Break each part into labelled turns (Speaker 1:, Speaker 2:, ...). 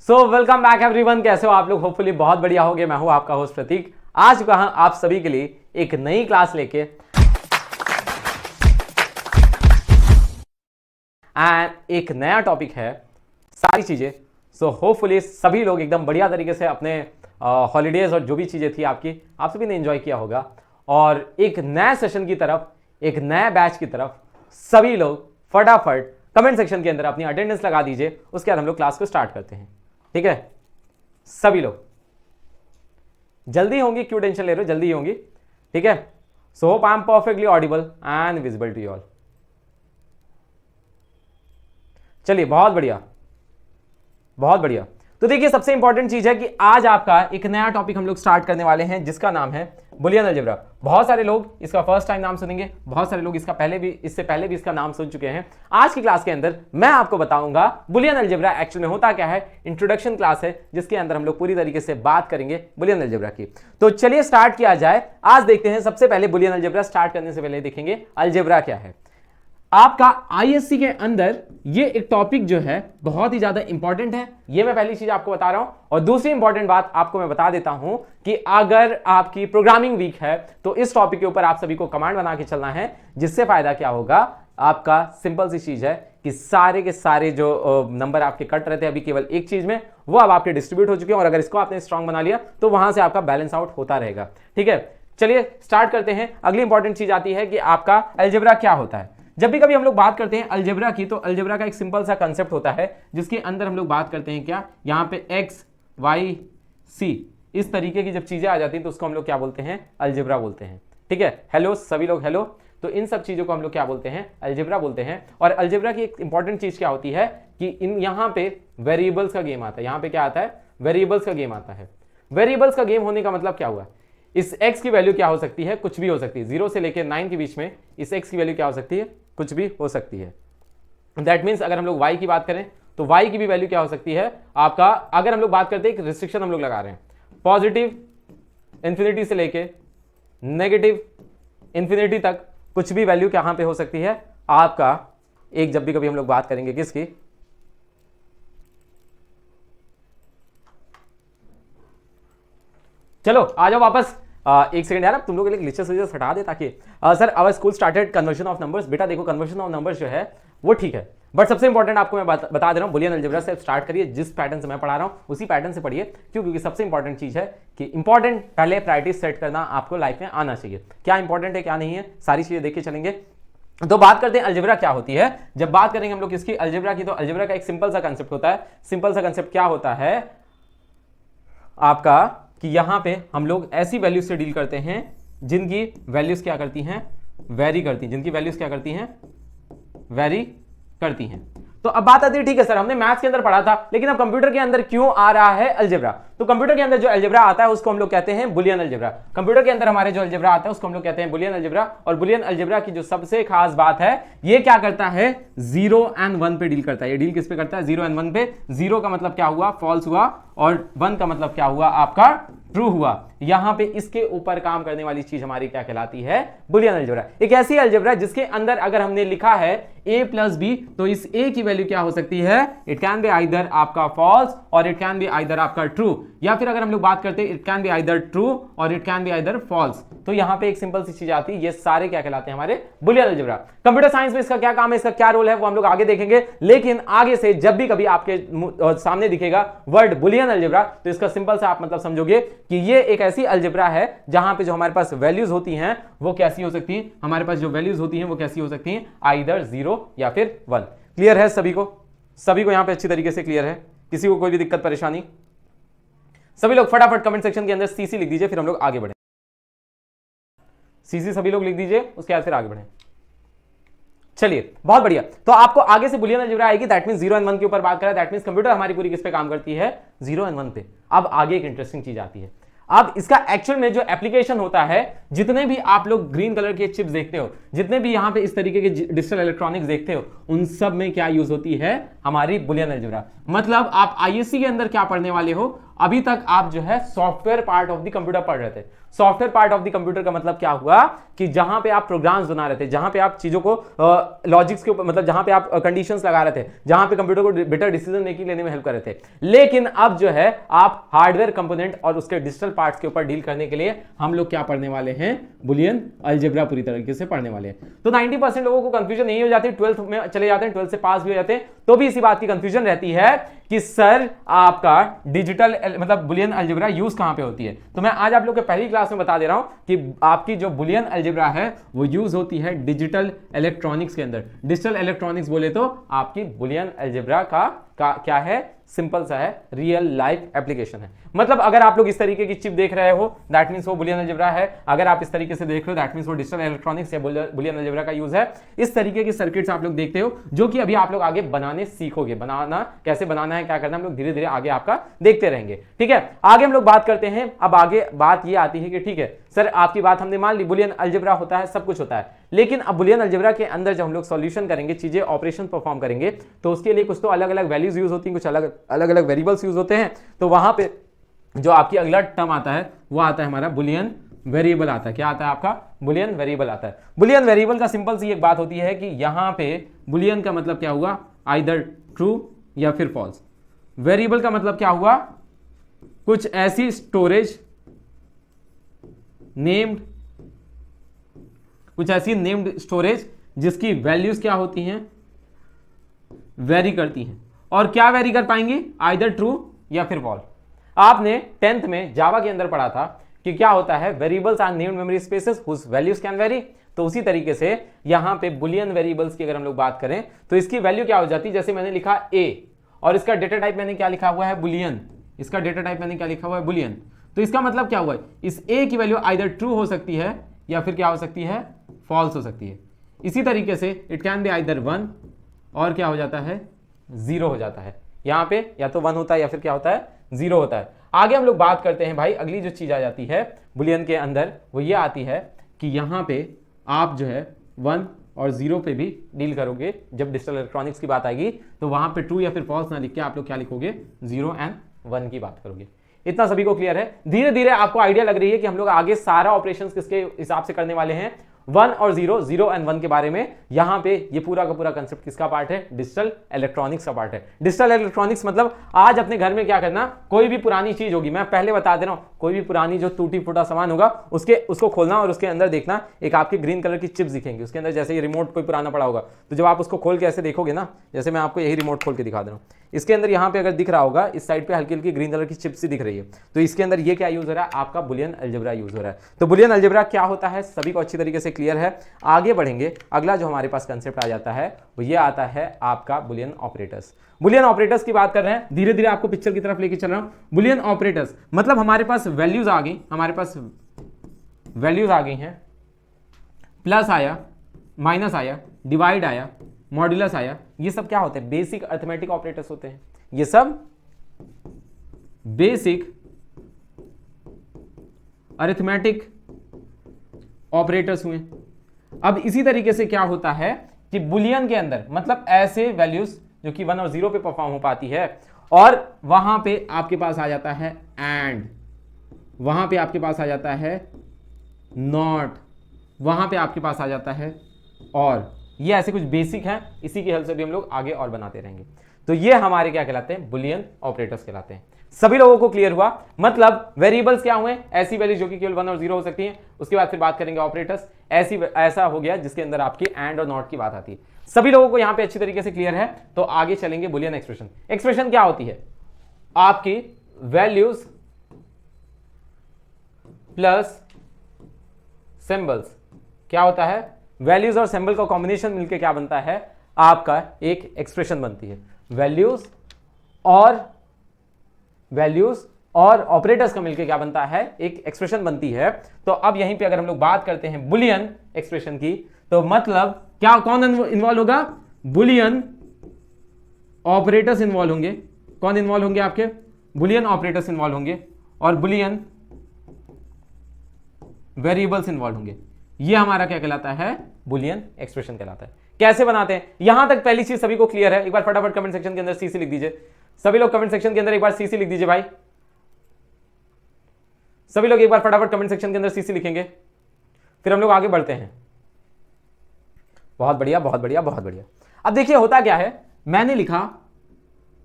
Speaker 1: So welcome back everyone. कैसे हो आप लोग? होपफुली बहुत बढ़िया होगे। मैं हूं आपका होस्ट प्रतीक। आज कहा आप सभी के लिए एक नई क्लास लेके एंड एक नया टॉपिक है सारी चीजें। सो होपफुली सभी लोग एकदम बढ़िया तरीके से अपने हॉलीडेज और जो भी चीजें थी आपकी, आप सभी ने एंजॉय किया होगा और एक नए सेशन की तरफ, एक नए बैच की तरफ सभी लोग फटाफट कमेंट सेक्शन के अंदर अपनी अटेंडेंस लगा दीजिए। उसके बाद हम लोग क्लास को स्टार्ट करते हैं। ठीक है, सभी लोग जल्दी होंगी, क्यों टेंशन ले रहे हो, जल्दी होंगी। ठीक है, so hope I am perfectly audible and visible to you all. चलिए, बहुत बढ़िया बहुत बढ़िया। तो देखिए, सबसे इंपॉर्टेंट चीज है कि आज आपका एक नया टॉपिक हम लोग स्टार्ट करने वाले हैं जिसका नाम है बुलियन अलजेब्रा। बहुत सारे लोग इसका फर्स्ट टाइम नाम सुनेंगे, बहुत सारे लोग इससे पहले भी इसका नाम सुन चुके हैं। आज की क्लास के अंदर मैं आपको बताऊंगा बुलियन अलजेब्रा एक्चुअल में होता क्या है। इंट्रोडक्शन क्लास है जिसके अंदर हम लोग पूरी तरीके से बात करेंगे बुलियन अलजेब्रा की। तो चलिए स्टार्ट किया जाए। आज देखते हैं, सबसे पहले बुलियन अलजेब्रा स्टार्ट करने से पहले देखेंगे अलजेब्रा क्या है। आपका आईएससी के अंदर ये एक टॉपिक जो है बहुत ही ज्यादा इंपॉर्टेंट है, ये मैं पहली चीज आपको बता रहा हूं। और दूसरी इंपॉर्टेंट बात आपको मैं बता देता हूं कि अगर आपकी प्रोग्रामिंग वीक है तो इस टॉपिक के ऊपर आप सभी को कमांड बना के चलना है, जिससे फायदा क्या होगा आपका। सिंपल सी चीज है कि सारे के सारे जो नंबर आपके कट रहे थे अभी केवल एक चीज में, वो अब आपके डिस्ट्रीब्यूट हो चुके हैं और अगर इसको आपने स्ट्रांग बना लिया तो वहां से आपका बैलेंस आउट होता रहेगा। ठीक है, चलिए स्टार्ट करते हैं। अगली इंपॉर्टेंट चीज आती है कि आपका अलजेब्रा क्या होता है। जब भी कभी हम लोग बात करते हैं अलजेब्रा की, तो अलजेब्रा का एक सिंपल सा कंसेप्ट होता है जिसके अंदर हम लोग बात करते हैं क्या, यहाँ पे एक्स वाई सी इस तरीके की जब चीजें आ जाती हैं तो उसको हम लोग क्या बोलते हैं, अलजेब्रा बोलते हैं। ठीक है, हेलो सभी लोग, हेलो। तो इन सब चीजों को हम लोग क्या बोलते हैं, अलजेब्रा बोलते हैं। और अलजेब्रा की एक इंपॉर्टेंट चीज क्या होती है कि इन यहाँ पे वेरिएबल्स का गेम आता है। यहाँ पे क्या आता है, वेरिएबल्स का गेम आता है। वेरिएबल्स का गेम होने का मतलब क्या हुआ, इस x की वैल्यू क्या हो सकती है, कुछ भी हो सकती है। 0 से लेकर 9 के बीच में इस x की वैल्यू क्या हो सकती है, कुछ भी हो सकती है। दैट मीन्स अगर हम लोग y की बात करें तो y की भी वैल्यू क्या हो सकती है आपका। अगर हम लोग बात करते हैं, एक रिस्ट्रिक्शन हम लोग लगा रहे हैं, पॉजिटिव इंफिनिटी से लेके नेगेटिव इंफिनिटी तक कुछ भी वैल्यू कहां पे हो सकती है आपका। एक जब भी कभी हम लोग बात करेंगे किसकी, चलो आ जाओ वापस। एक सेकंड यार, अब तुम लोग के लिए ग्लिचेस हटा दे ताकि sir our school started conversion of numbers. बेटा देखो, कन्वर्जन ऑफ नंबर्स जो है वो ठीक है, बट सबसे इंपॉर्टेंट आपको मैं बता दे रहा हूं, बुलियन अलजेब्रा से स्टार्ट करिए। जिस पैटर्न से मैं पढ़ा रहा हूं उसी पैटर्न से पढ़िए। क्यों? क्योंकि सबसे इंपॉर्टेंट चीज है कि इंपॉर्टेंट पहले प्रायोरिटीज सेट करना आपको लाइफ में आना चाहिए। क्या इंपॉर्टेंट है क्या नहीं है, सारी चीजें देख के चलेंगे। तो बात करते हैं अलजेब्रा क्या होती है। जब बात करेंगे हम लोग किसकी, अलजेब्रा की, तो अलजेब्रा का एक सिंपल सा कंसेप्ट होता है। सिंपल सा कंसेप्ट क्या होता है आपका कि यहां पे हम लोग ऐसी वैल्यूज से डील करते हैं जिनकी वैल्यूज क्या करती हैं, वेरी करती हैं। जिनकी वैल्यूज क्या करती हैं, वेरी करती हैं। तो अब बात आती है, ठीक है सर हमने मैथ्स के अंदर पढ़ा था, लेकिन अब कंप्यूटर के अंदर क्यों आ रहा है अलजेब्रा। तो कंप्यूटर के अंदर जो अलजेब्रा आता है उसको हम लोग कहते हैं बुलियन अलजेब्रा। कंप्यूटर के अंदर हमारे जो अलजेब्रा आता है उसको हम लोग कहते हैं बुलियन अलजेब्रा। और बुलियन अलजेब्रा की जो सबसे खास बात है, ये क्या करता है, 0 and 1 पे डील करता है। ये डील किस पे करता है, 0 and 1 पे। 0 का मतलब क्या हुआ, फॉल्स हुआ, और 1 का मतलब क्या हुआ आपका, ट्रू हुआ। यहां पे इसके ऊपर काम करने वाली चीज हमारी क्या कहलाती है, बुलियन अलजेब्रा। एक ऐसी अलजेब्रा जिसके अंदर अगर हमने लिखा है a प्लस बी, तो इस a की वैल्यू क्या हो सकती है, इट कैन बी आइदर आपका फॉल्स और इट कैन बी आइदर आपका ट्रू। या फिर अगर हम लोग बात करते हैं, it can be either true और it can be either false. तो यहां पे एक सिंपल सी चीज आती है, ये सारे क्या कहलाते हैं हमारे बुलियन अलजेब्रा। कंप्यूटर साइंस में इसका क्या काम है, इसका क्या रोल है, वो हम लोग आगे देखेंगे। लेकिन आगे से जब भी कभी आपके सामने दिखेगा वर्ड बुलियन अलजेब्रा, तो इसका सिंपल सा आप मतलब समझोगे कि ये एक ऐसी अलजेब्रा है जहां पे जो हमारे पास वैल्यूज होती हैं वो कैसी हो सकती हैं, हमारे पास जो वैल्यूज होती हैं वो कैसी हो सकती हैं, आइदर 0 या फिर 1। क्लियर है सभी को? सभी को यहां पे अच्छी तरीके से क्लियर है? किसी को कोई भी दिक्कत परेशानी? सभी लोग फटाफट कमेंट सेक्शन के अंदर सीसी लिख दीजिए, फिर हम लोग आगे बढ़े। सीसी सभी लोग लिख दीजिए, उसके बाद फिर आगे बढ़े। चलिए बहुत बढ़िया। तो आपको आगे से बुलियन अलजेब्रा आएगी, दैट मींस 0 and 1 के ऊपर बात करें। दैट मींस कंप्यूटर हमारी पूरी किस पे काम करती है, 0 and 1 पे। अब आगे एक इंटरेस्टिंग चीज आती है। अब इसका एक्चुअल में जो एप्लीकेशन होता है, जितने भी आप लोग ग्रीन कलर के चिप्स देखते हो, जितने भी यहां पे इस तरीके के डिजिटल इलेक्ट्रॉनिक्स देखते हो, उन सब में क्या यूज होती है, हमारी बुलियन अलजेब्रा। मतलब आप आईएससी के अंदर क्या पढ़ने वाले हो, अभी तक आप जो है software part of the computer पढ़ रहे थे। Software part of the computer का मतलब क्या हुआ कि जहां पे आप प्रोग्राम्स बना रहे थे, जहां पे आप चीजों को लॉजिक्स के ऊपर, मतलब जहां पे आप कंडीशंस लगा रहे थे, जहां पे कंप्यूटर को बेटर डिसीजन मेकिंग लेने में हेल्प कर रहे थे। लेकिन अब जो है आप हार्डवेयर कंपोनेंट और उसके डिजिटल पार्ट्स के ऊपर डील करने के लिए हम लोग क्या पढ़ने वाले हैं, बुलियन अलजेब्रा पूरी तरीके से पढ़ने वाले हैं। तो 90% लोगों को कंफ्यूजन नहीं हो जाती, 12th में चले जाते हैं, 12th से पास भी हो जाते हैं, तो भी इसी बात की कंफ्यूजन रहती है कि सर आपका डिजिटल मतलब बुलियन अलजेब्रा यूज कहां पे होती है। तो मैं आज आप लोग को पहली क्लास में बता दे रहा हूं कि आपकी जो बुलियन अलजेब्रा है वो यूज होती है डिजिटल इलेक्ट्रॉनिक्स के अंदर। डिजिटल इलेक्ट्रॉनिक्स बोले तो आपकी बुलियन अलजेब्रा का क्या है, सिंपल सा है, रियल लाइफ एप्लीकेशन है। मतलब अगर आप लोग इस तरीके की चिप देख रहे हो दैट मींस वो बुलियन अलजेब्रा है, अगर आप इस तरीके से देख रहे हो दैट मींस वो डिजिटल इलेक्ट्रॉनिक्स या बुलियन अलजेब्रा का यूज है। इस तरीके की सर्किट्स आप लोग देखते हो जो कि अभी आप लोग आगे बनाने सीखोगे, बनाना कैसे बनाना है, क्या करना है, हम लोग धीरे धीरे आगे आपका देखते रहेंगे। ठीक है, आगे हम लोग बात करते हैं। अब आगे बात ये आती है कि ठीक है सर आपकी बात हमने मान ली, बुलियन अलजेब्रा होता है, सब कुछ होता है, लेकिन अब बुलियन अलजेब्रा के अंदर जब हम लोग सॉल्यूशन करेंगे, चीजें ऑपरेशन परफॉर्म करेंगे, तो उसके लिए कुछ तो अलग अलग वैल्यूज यूज होती हैं, कुछ अलग अलग वेरिएबल्स यूज होते हैं। तो वहां पे जो आपकी अगला टर्म आता है वो आता है हमारा बुलियन वेरिएबल आता है। क्या आता है आपका, बुलियन वेरिएबल आता है। बुलियन वेरिएबल का सिंपल सी एक बात होती है कि यहां पे बुलियन का मतलब क्या हुआ, आइदर ट्रू या फिर फॉल्स। वेरिएबल का मतलब क्या हुआ, कुछ ऐसी स्टोरेज नेम्ड, कुछ ऐसी नेम्ड स्टोरेज जिसकी वैल्यूज क्या होती हैं, वेरी करती हैं। और क्या वेरी कर पाएंगी, आइदर ट्रू या फिर फॉल्स। आपने 10th में जावा के अंदर पढ़ा था कि क्या होता है, variables are named memory spaces whose values can vary. तो उसी तरीके से यहां पे बुलियन वेरिएबल्स की अगर हम लोग बात करें तो इसकी वैल्यू क्या हो जाती है, जैसे मैंने लिखा a और इसका डेटा टाइप मैंने क्या लिखा हुआ है, बुलियन। इसका डेटा टाइप मैंने क्या लिखा हुआ है, बुलियन। तो इसका मतलब क्या हुआ, इस a की वैल्यू आइदर ट्रू हो सकती है या फिर क्या हो सकती है, फॉल्स हो सकती है। इसी तरीके से इट कैन बी आइदर 1 और क्या हो जाता है, 0 हो जाता है। यहां पे या तो 1 होता है या फिर क्या होता है, 0 होता है। आगे हम लोग बात करते हैं भाई, अगली जो चीज आ जाती है बुलियन के अंदर वो ये आती है कि यहां पे आप जो है 1 और 0 पे भी डील करोगे। जब डिजिटल इलेक्ट्रॉनिक्स की बात आएगी तो वहां पे ट्रू या फिर फॉल्स ना लिख के आप लोग क्या लिखोगे, 0 एंड 1 की बात करोगे। इतना सभी को क्लियर है। धीरे धीरे आपको आइडिया लग रही है कि हम लोग आगे सारा ऑपरेशंस किसके हिसाब से करने वाले हैं, 1 और 0, 0 एंड 1 के बारे में। यहां पे ये पूरा का पूरा कंसेप्ट किसका पार्ट है, डिजिटल इलेक्ट्रॉनिक्स का पार्ट है। डिजिटल इलेक्ट्रॉनिक्स मतलब आज अपने घर में क्या करना, कोई भी पुरानी चीज होगी, मैं पहले बता दे रहा हूं, कोई भी पुरानी जो टूटी फूटा सामान होगा उसको खोलना और उसके अंदर देखना, एक आपकी ग्रीन कलर की चिप्स दिखेंगी उसके अंदर। जैसे ये रिमोट कोई पुराना पड़ा होगा तो जब आप उसको खोल के ऐसे देखोगे ना, जैसे मैं आपको यही रिमोट खोल के दिखा दे रहा हूं, इसके अंदर यहां पे अगर दिख रहा होगा इस साइड पे हल्की हल्की ग्रीन कलर की चिप्स दिख रही है, तो इसके अंदर ये क्या यूज हो रहा है, आपका बुलियन अलजेब्रा यूज हो रहा है। तो बुलियन अलजेब्रा क्या होता है सभी को अच्छी तरीके से क्लियर है। आगे बढ़ेंगे, अगला जो हमारे पास कंसेप्ट आ जाता है वो ये आता है आपका बुलियन ऑपरेटर्स। बुलियन ऑपरेटर्स की बात कर रहे हैं, धीरे धीरे आपको पिक्चर की तरफ लेके चल रहा हूं। बुलियन ऑपरेटर्स मतलब हमारे पास वैल्यूज आ गई, हमारे पास वैल्यूज आ गई हैं, प्लस आया, माइनस आया, डिवाइड आया, मॉड्यूलस आया, ये सब क्या होते हैं, बेसिक अरिथमेटिक ऑपरेटर्स होते हैं। ये सब बेसिक अरिथमेटिक ऑपरेटर्स हुए। अब इसी तरीके से क्या होता है कि बुलियन के अंदर मतलब ऐसे वैल्यूज जो कि 1 और 0 पे परफॉर्म हो पाती है, और वहां पे आपके पास आ जाता है एंड, वहां पे आपके पास आ जाता है नॉट, वहां पे आपके पास आ जाता है और। ये ऐसे कुछ बेसिक हैं, इसी की हेल्प से भी हम लोग आगे और बनाते रहेंगे। तो ये हमारे क्या कहलाते हैं, बुलियन ऑपरेटर्स कहलाते हैं। सभी लोगों को क्लियर हुआ। मतलब वेरिएबल्स क्या हुए, ऐसी वैल्यूज जो कि केवल 1 और 0 हो सकती हैं। उसके बाद फिर बात करेंगे ऑपरेटर्स, ऐसा हो गया जिसके अंदर आपकी एंड और नॉट की बात आती है। सभी लोगों को यहां पे अच्छी तरीके से क्लियर है। तो आगे चलेंगे बुलियन एक्सप्रेशन। एक्सप्रेशन क्या होती है, आपकी वैल्यूज प्लस सिंबल्स। क्या होता है, वैल्यूज और सिंबल का कॉम्बिनेशन मिलकर क्या बनता है, आपका एक एक्सप्रेशन बनती है। वैल्यूज और ऑपरेटर्स का मिलकर क्या बनता है, एक एक्सप्रेशन बनती है। तो अब यहीं पे अगर हम लोग बात करते हैं बुलियन एक्सप्रेशन की, तो मतलब क्या, कौन इन्वॉल्व होगा, बुलियन ऑपरेटर्स इन्वॉल्व होंगे। कौन इन्वॉल्व होंगे, आपके बुलियन ऑपरेटर्स इन्वॉल्व होंगे और बुलियन वेरिएबल्स इन्वॉल्व होंगे। ये हमारा क्या कहलाता है, बुलियन एक्सप्रेशन कहलाता है। कैसे बनाते हैं, यहां तक पहली चीज सभी को क्लियर है। एक बार फटाफट कमेंट सेक्शन के अंदर सीसी लिख दीजिए। सभी लोग कमेंट सेक्शन के अंदर एक बार सीसी लिख दीजिए भाई। सभी लोग एक बार फटाफट कमेंट सेक्शन के अंदर सीसी लिखेंगे, फिर हम लोग आगे बढ़ते हैं। बहुत बढ़िया, बहुत बढ़िया, बहुत बढ़िया। अब देखिए होता क्या है, मैंने लिखा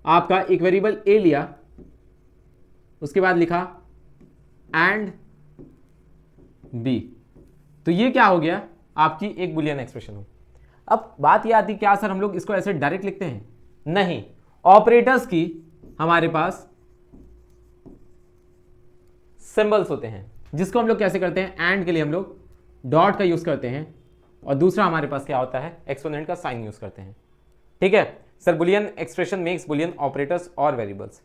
Speaker 1: आपका एक वेरिएबल ए लिया, उसके बाद लिखा एंड बी, तो ये क्या हो गया, आपकी एक बुलियन एक्सप्रेशन हुई। अब बात ये आती क्या सर हम लोग इसको ऐसे डायरेक्ट लिखते हैं? नहीं, ऑपरेटर्स की हमारे पास सिंबल्स होते हैं, जिसको हम लोग कैसे करते हैं, एंड के लिए हम लोग डॉट का यूज करते हैं, और दूसरा हमारे पास क्या होता है, एक्सपोनेंट का साइन यूज करते हैं। ठीक है sir, Boolean expression makes Boolean operators और वेरिएबल्स।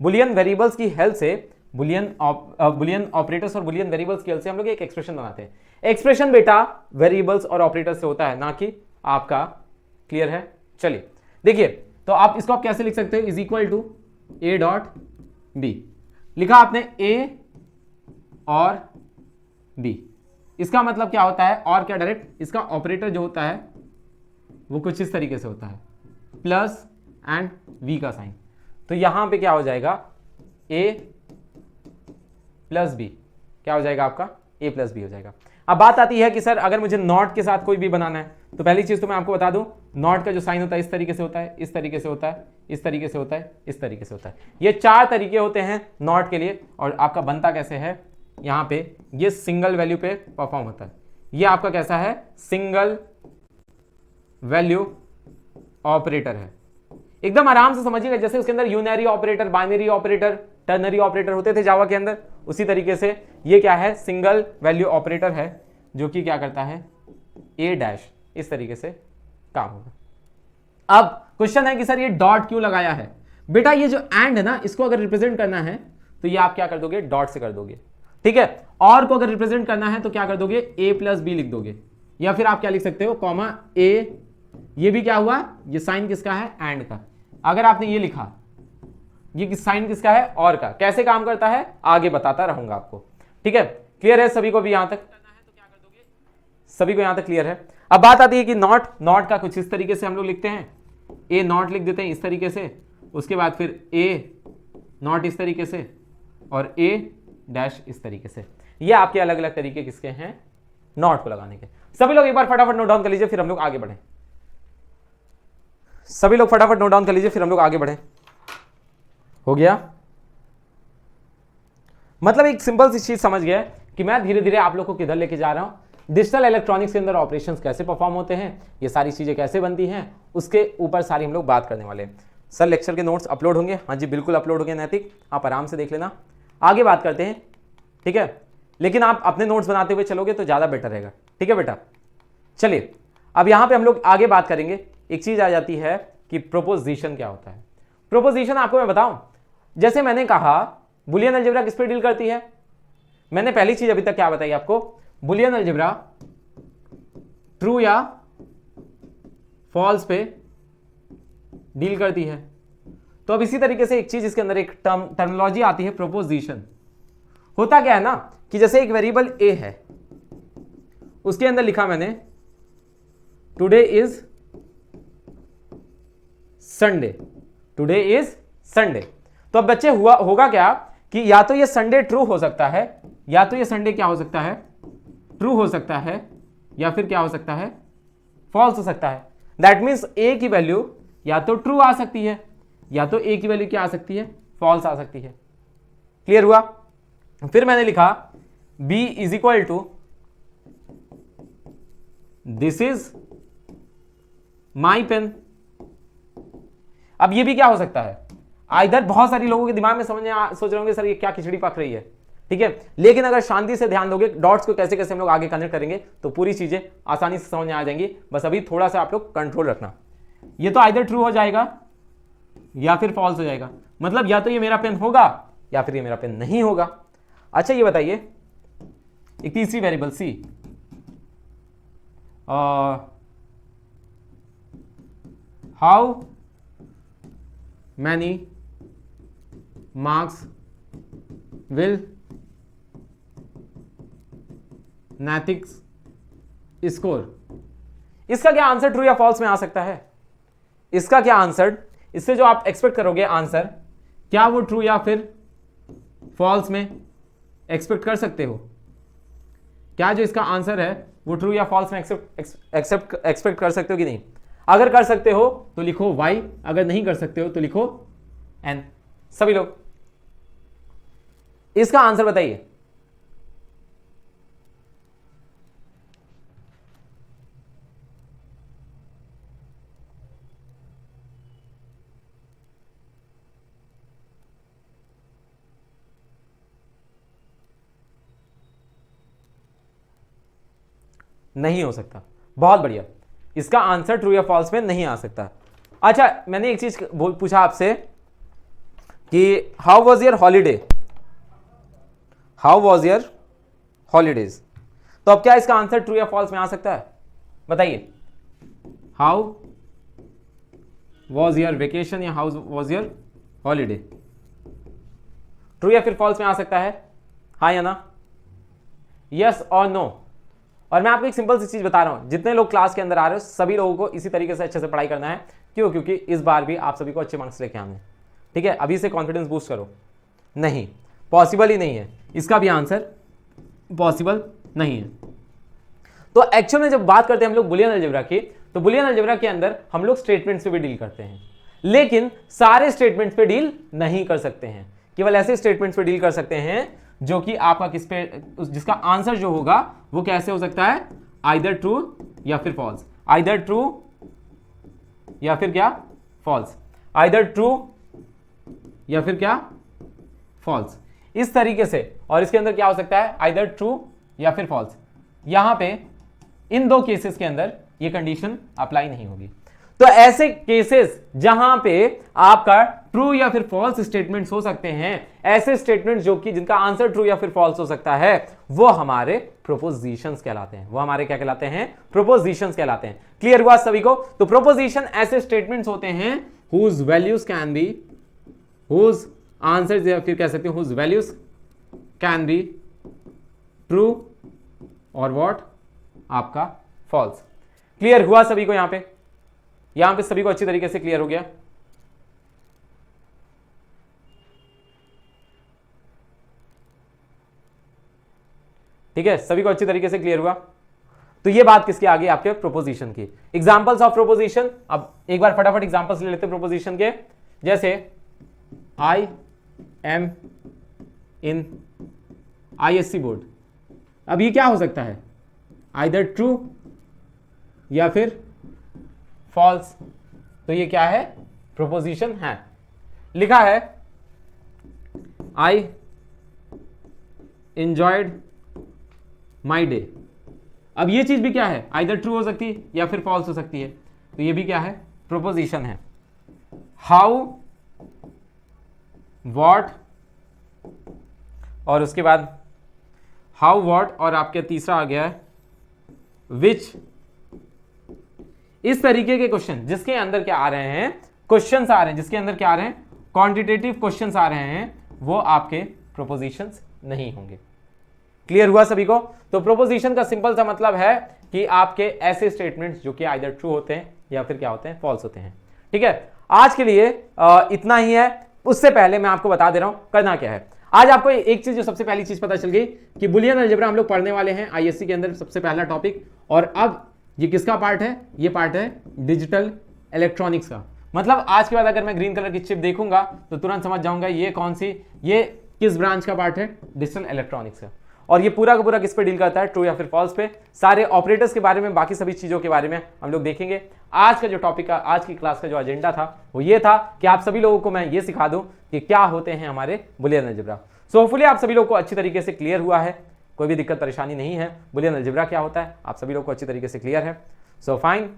Speaker 1: बुलियन वेरिएबल्स की हेल्प से बुलियन ऑपरेटर्स और बुलियन वेरिएबल्स की हेल्प से हम लोग एक एक्सप्रेशन बनाते हैं। एक्सप्रेशन बेटा वेरिएबल्स और ऑपरेटर्स से होता है, ना कि आपका। क्लियर है? चलिए देखिए, तो आप इसको आप कैसे लिख सकते हो, is equal to a dot b. लिखा आपने ए और बी, इसका मतलब क्या होता है, और क्या डायरेक्ट, इसका ऑपरेटर जो होता है वो कुछ इस तरीके से होता है, प्लस एंड वी का साइन। तो यहां पे क्या हो जाएगा, ए प्लस बी, क्या हो जाएगा आपका, ए प्लस बी हो जाएगा। अब बात आती है कि सर अगर मुझे नॉट के साथ कोई भी बनाना है, तो पहली चीज तो मैं आपको बता दूं, नॉट का जो साइन होता है इस तरीके से होता है, इस तरीके से होता है, इस तरीके से होता है, इस तरीके से होता है। ये 4 तरीके होते हैं नॉट के लिए, और आपका बनता कैसे है, यहां पे ये सिंगल वैल्यू पे परफॉर्म होता है। ये आपका कैसा है, सिंगल वैल्यू ऑपरेटर है। एकदम आराम से समझिएगा, जैसे उसके अंदर unary operator, binary operator, ternary operator होते थे जावा के अंदर, उसी तरीके से ये क्या है, सिंगल वैल्यू ऑपरेटर है, जो कि क्या करता है, ए डैश, इस तरीके से काम होगा। अब क्वेश्चन है कि सर ये डॉट क्यों लगाया है? बेटा ये जो एंड है ना, इसको अगर रिप्रेजेंट करना है तो ये आप क्या कर दोगे, डॉट से कर दोगे। ठीक है, और को अगर रिप्रेजेंट करना है तो क्या कर दोगे, ए प्लस बी लिख दोगे, या फिर आप क्या लिख सकते हो, कॉमा ए। ये भी क्या हुआ, ये साइन किसका है, एंड का। अगर आपने ये लिखा, ये साइन किसका है, और का। कैसे काम करता है आगे बताता रहूंगा आपको। ठीक है, क्लियर है सभी को भी यहां तक? सभी को यहां तक क्लियर है? अब बात आती है कि नॉट का कुछ इस तरीके से हम लोग लिखते हैं, ए नॉट लिख देते हैं इस तरीके से, उसके बाद फिर ए नॉट इस तरीके से, और ए डैश इस तरीके से। ये आपके अलग अलग तरीके किसके हैं, नॉट को लगाने के। सभी लोग एक बार फटाफट नोट डाउन कर लीजिए, फिर हम लोग आगे बढ़े। सभी लोग फटाफट नोट डाउन कर लीजिए, फिर हम लोग आगे बढ़े। हो गया? मतलब एक सिंपल सी चीज समझ गया कि मैं धीरे धीरे आप लोग को किधर लेके जा रहा हूं। डिजिटल इलेक्ट्रॉनिक्स के अंदर ऑपरेशंस कैसे परफॉर्म होते हैं, ये सारी चीजें कैसे बनती हैं, उसके ऊपर सारी हम लोग बात करने वाले हैं। सर लेक्चर के नोट्स अपलोड होंगे? हाँ जी बिल्कुल अपलोड होंगे नैतिक, आप आराम से देख लेना। आगे बात करते हैं, ठीक है, लेकिन आप अपने नोट्स बनाते हुए चलोगे तो ज्यादा बेटर रहेगा। ठीक है बेटा, चलिए अब यहां पे हम लोग आगे बात करेंगे। एक चीज आ जाती है कि प्रोपोजिशन क्या होता है। प्रोपोजिशन आपको मैं बताऊं, जैसे मैंने कहा बुलियन अलजेब्रा किस पे डील करती है, मैंने पहली चीज अभी तक क्या बताई आपको, बुलियन अलजेब्रा ट्रू या फॉल्स पे डील करती है। तो अब इसी तरीके से एक चीज इसके अंदर एक टर्मिनोलॉजी आती है, प्रोपोजिशन। होता क्या है ना कि जैसे एक वेरिएबल ए है, उसके अंदर लिखा मैंने today is Sunday, today is Sunday. तो अब बच्चे होगा क्या कि या तो ये संडे ट्रू हो सकता है, या तो ये संडे क्या हो सकता है, ट्रू हो सकता है, या फिर क्या हो सकता है, फॉल्स हो सकता है। दैट मीन्स ए की वैल्यू या तो ट्रू आ सकती है, या तो ए की वैल्यू क्या आ सकती है, फॉल्स आ सकती है। क्लियर हुआ? फिर मैंने लिखा b is equal to this is my pen. अब ये भी क्या हो सकता है, इधर बहुत सारी लोगों के दिमाग में सोच रहे होंगे सर ये क्या खिचड़ी पक रही है, ठीक है, लेकिन अगर शांति से ध्यान दोगे डॉट्स को कैसे कैसे हम लोग आगे कनेक्ट करेंगे तो पूरी चीजें आसानी से समझ में आ जाएंगी। बस अभी थोड़ा सा आप लोग कंट्रोल रखना। ये तो इधर ट्रू हो जाएगा या फिर फॉल्स हो जाएगा, मतलब या तो ये मेरा पेन होगा या फिर ये मेरा पेन नहीं होगा। अच्छा ये बताइए, एक तीसरी variable C, how many marks will नैतिक्स स्कोर। इसका क्या आंसर ट्रू या फॉल्स में आ सकता है? इसका क्या आंसर, इससे जो आप एक्सपेक्ट करोगे आंसर, क्या वो ट्रू या फिर फॉल्स में एक्सपेक्ट कर सकते हो? क्या जो इसका आंसर है वो ट्रू या फॉल्स में एक्सपेक्ट कर सकते हो कि नहीं? अगर कर सकते हो तो लिखो y, अगर नहीं कर सकते हो तो लिखो n। सभी लोग इसका आंसर बताइए। नहीं हो सकता। बहुत बढ़िया, इसका आंसर ट्रू या फॉल्स में नहीं आ सकता। अच्छा, मैंने एक चीज पूछा आपसे कि how was your holiday, how was your holidays, तो अब क्या इसका आंसर ट्रू या फॉल्स में आ सकता है? बताइए, हाउ वॉज योर वेकेशन या how was your holiday, true या फिर फॉल्स में आ सकता है? हाँ या ना, यस और नो। और मैं आपको एक सिंपल सी चीज बता रहा हूं, जितने लोग क्लास के अंदर आ रहे हो सभी लोगों को इसी तरीके से अच्छे से पढ़ाई करना है। क्यों? क्योंकि इस बार भी आप सभी को अच्छे मार्क्स लेके आने। ठीक है, अभी से कॉन्फिडेंस बूस्ट करो। नहीं, पॉसिबल ही नहीं है, इसका भी आंसर पॉसिबल नहीं है। तो एक्चुअल में जब बात करते हैं हम लोग बुलियन अलजेब्रा की, तो बुलियन अलजेब्रा के अंदर हम लोग स्टेटमेंट्स पे भी डील करते हैं, लेकिन सारे स्टेटमेंट्स पे डील नहीं कर सकते हैं। केवल ऐसे स्टेटमेंट्स पे डील कर सकते हैं जो कि आपका किस पे, जिसका आंसर जो होगा वो कैसे हो सकता है? आइदर ट्रू या फिर फॉल्स, आइदर ट्रू या फिर क्या? फॉल्स, आइदर ट्रू या फिर क्या? फॉल्स, इस तरीके से। और इसके अंदर क्या हो सकता है? आइदर ट्रू या फिर फॉल्स। यहां पे इन दो केसेस के अंदर ये कंडीशन अप्लाई नहीं होगी। तो ऐसे केसेस जहां पे आपका ट्रू या फिर फॉल्स स्टेटमेंट्स हो सकते हैं, ऐसे स्टेटमेंट्स जो कि जिनका आंसर ट्रू या फिर फॉल्स हो सकता है, वो हमारे प्रोपोजिशंस कहलाते हैं। वो हमारे क्या कहलाते हैं? प्रोपोजिशंस कहलाते हैं। क्लियर हुआ सभी को? तो प्रोपोजिशन ऐसे स्टेटमेंट्स होते हैं whose values can be, whose answer या फिर कह सकते हैं whose values can be true और व्हाट आपका फॉल्स। क्लियर हुआ सभी को? यहां पे सभी को अच्छी तरीके से क्लियर हो गया? ठीक है, सभी को अच्छी तरीके से क्लियर हुआ? तो ये बात किसकी आ गई? आपके प्रोपोजिशन की। एग्जांपल्स ऑफ प्रोपोजिशन, अब एक बार फटाफट एग्जांपल्स ले लेते हैं प्रोपोजिशन के। जैसे I am in ISC board, अब ये क्या हो सकता है? आइदर ट्रू या फिर फॉल्स। तो ये क्या है? प्रोपोजिशन है। लिखा है आई एंजॉयड माई डे, अब ये चीज भी क्या है? आइदर ट्रू हो सकती है या फिर फॉल्स हो सकती है। तो ये भी क्या है? प्रोपोजिशन है। हाउ, व्हाट, और उसके बाद हाउ, व्हाट, और आपके तीसरा आ गया है विच। इस तरीके के क्वेश्चन जिसके अंदर क्या आ रहे हैं? क्वेश्चंस आ रहे हैं, जिसके अंदर क्या आ रहे हैं? क्वांटिटेटिव क्वेश्चंस आ रहे हैं, वो आपके प्रोपोजिशंस नहीं होंगे। क्लियर हुआ सभी को? तो प्रोपोजिशन का सिंपल सा मतलब है कि आपके ऐसे स्टेटमेंट्स जो कि आइदर ट्रू होते हैं या फिर क्या होते हैं? फॉल्स होते हैं। ठीक है, आज के लिए इतना ही है। उससे पहले मैं आपको बता दे रहा हूं करना क्या है। आज आपको एक चीज, जो सबसे पहली चीज पता चल गई कि बुलियन अलजेब्रा हम लोग पढ़ने वाले हैं ISC के अंदर, सबसे पहला टॉपिक। और अब ये किसका पार्ट है? ये पार्ट है डिजिटल इलेक्ट्रॉनिक्स का। मतलब आज के बाद अगर मैं ग्रीन कलर की चिप देखूंगा तो तुरंत समझ जाऊंगा ये कौन सी, ये किस ब्रांच का पार्ट है? डिजिटल इलेक्ट्रॉनिक्स का। और ये पूरा का पूरा किस पे डील करता है? ट्रू या फिर फॉल्स पे। सारे ऑपरेटर्स के बारे में, बाकी सभी चीजों के बारे में हम लोग देखेंगे। आज का जो टॉपिक का, आज की क्लास का जो एजेंडा था वो ये था कि आप सभी लोगों को मैं ये सिखा दूं कि क्या होते हैं हमारे बुलियन अलजेब्रा। सो होपफुली आप सभी लोगों को अच्छी तरीके से क्लियर हुआ है, कोई भी दिक्कत परेशानी नहीं है। बुलियन अलजेब्रा क्या होता है आप सभी लोगों को अच्छी तरीके से क्लियर है। सो फाइन,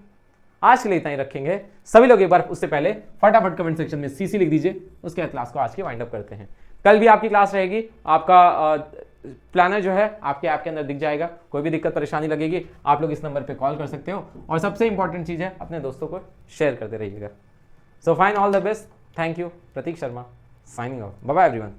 Speaker 1: आज के लिए इतना ही रखेंगे। सभी लोग एक बार उससे पहले फटाफट कमेंट सेक्शन में CC लिख दीजिए, उसके बाद क्लास को आज की वाइंड अप करते हैं। कल भी आपकी क्लास रहेगी, आपका प्लानर जो है आपके ऐप के अंदर दिख जाएगा। कोई भी दिक्कत परेशानी लगेगी आप लोग इस नंबर पे कॉल कर सकते हो। और सबसे इंपॉर्टेंट चीज है, अपने दोस्तों को शेयर करते रहिएगा। So fine, all the best, thank you. Prateek Sharma signing off, bye bye everyone.